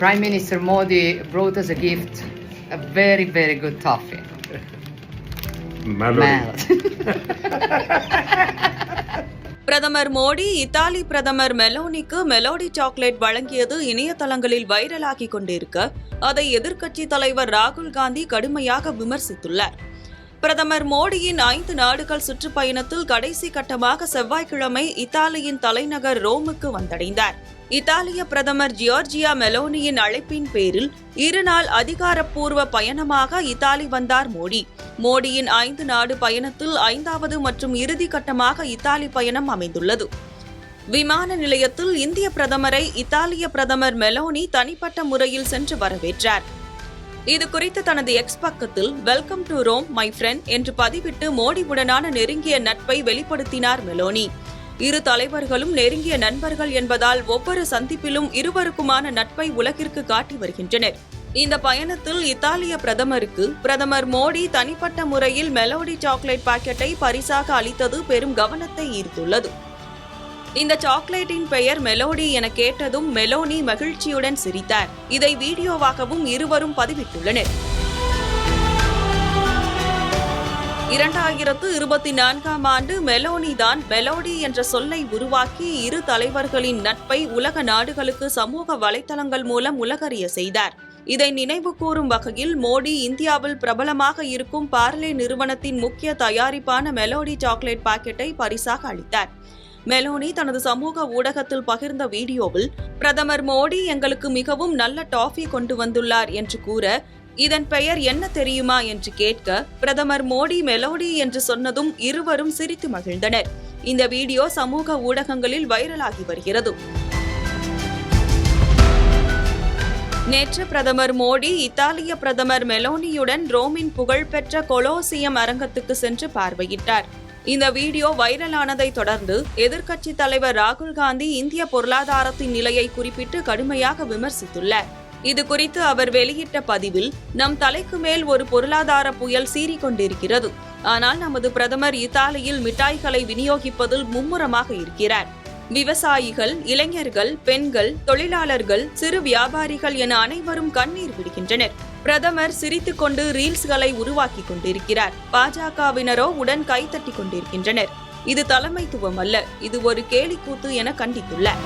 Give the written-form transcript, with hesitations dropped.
Prime Minister Modi brought us a gift, a very, very good toffee. Melody. பிரதமர் Modi Italy பிரதமர் மெலோனிக்கு melody chocolate வழங்கியது இணையதளங்களில் வைரலாகி கொண்டிருக்க அதை எதிர்க்கட்சித் தலைவர் ராகுல் காந்தி கடுமையாக விமர்சித்துள்ளார். பிரதமர் மோடியின் 5 நாடுகள் சுற்றுப்பயணத்தில் கடைசி கட்டமாக செவ்வாய்க்கிழமை இத்தாலியின் தலைநகர் ரோமுக்கு வந்தடைந்தார். இத்தாலிய பிரதமர் ஜியோர்ஜியா மெலோனியின் அழைப்பின் பேரில் 2 நாள் அதிகாரப்பூர்வ பயணமாக இத்தாலி வந்தார் மோடி. மோடியின் 5 நாடு பயணத்தில் 5வது மற்றும் இறுதி கட்டமாக இத்தாலி பயணம் அமைந்துள்ளது. விமான நிலையத்தில் இந்திய பிரதமரை இத்தாலிய பிரதமர் மெலோனி தனிப்பட்ட முறையில் சென்று வரவேற்றார். இதுகுறித்து தனது எக்ஸ் பக்கத்தில் welcome to Rome my friend என்று பதிவிட்டு மோடியுடனான நெருங்கிய நட்பை வெளிப்படுத்தினார் மெலோனி. இரு தலைவர்களும் நெருங்கிய நண்பர்கள் என்பதால் ஒவ்வொரு சந்திப்பிலும் இருவருக்குமான நட்பை உலகிற்கு காட்டி வருகின்றனர். இந்த பயணத்தில் இத்தாலிய பிரதமருக்கு பிரதமர் மோடி தனிப்பட்ட முறையில் மெலோடி சாக்லேட் பாக்கெட்டை பரிசாக அளித்தது பெரும் கவனத்தை ஈர்த்துள்ளது. இந்த சாக்லேட்டின் பெயர் மெலோடி என கேட்டதும் மெலோனி மகிழ்ச்சியுடன் சிரித்தார். இதை வீடியோவாகவும் இருவரும் பதிவிட்டுள்ளனர். 2024ஆம் ஆண்டு மெலோனி தான் மெலோடி என்ற சொல்லை உருவாக்கி இரு தலைவர்களின் நட்பை உலக நாடுகளுக்கு சமூக வலைதளங்கள் மூலம் உலகறிய செய்தார். இதை நினைவு கூறும் வகையில் மோடி இந்தியாவில் பிரபலமாக இருக்கும் பார்லே நிறுவனத்தின் முக்கிய தயாரிப்பான மெலோடி சாக்லேட் பாக்கெட்டை பரிசாக அளித்தார். மெலோனி தனது சமூக ஊடகத்தில் பகிர்ந்த வீடியோவில் பிரதமர் மோடி எங்களுக்கு மிகவும் நல்ல டாஃபி கொண்டு வந்துள்ளார் என்று கூற, இதன் பெயர் என்ன தெரியுமா என்று கேட்க பிரதமர் மோடி மெலோடி என்று சொன்னதும் இருவரும் சிரித்து மகிழ்ந்தனர். இந்த வீடியோ சமூக ஊடகங்களில் வைரலாகி வருகிறது. நேற்று பிரதமர் மோடி இத்தாலிய பிரதமர் மெலோனியுடன் ரோமின் புகழ்பெற்ற கொலோசியம் அரங்கத்துக்கு சென்று பார்வையிட்டார். இந்த வீடியோ வைரலானதை தொடர்ந்து எதிர்க்கட்சித் தலைவர் ராகுல் காந்தி இந்திய பொருளாதாரத்தின் நிலையை குறிப்பிட்டு கடுமையாக விமர்சித்துள்ளார். இதுகுறித்து அவர் வெளியிட்ட பதிவில், நம் தலைக்கு மேல் ஒரு பொருளாதார புயல் சீறிக்கொண்டிருக்கிறது. ஆனால் நமது பிரதமர் இத்தாலியில் மிட்டாய்களை விநியோகிப்பதில் மும்முரமாக இருக்கிறார். விவசாயிகள், இளைஞர்கள், பெண்கள், தொழிலாளர்கள், சிறு வியாபாரிகள் என அனைவரும் கண்ணீர் விடுகின்றனர். பிரதமர் சிரித்துக் கொண்டு ரீல்ஸ்களை உருவாக்கி கொண்டிருக்கிறார். பாஜகவினரோ உடன் கைத்தட்டி கொண்டிருக்கின்றனர். இது தலைமைத்துவம் அல்ல, இது ஒரு கேலிக்கூத்து என கண்டித்துள்ளார்.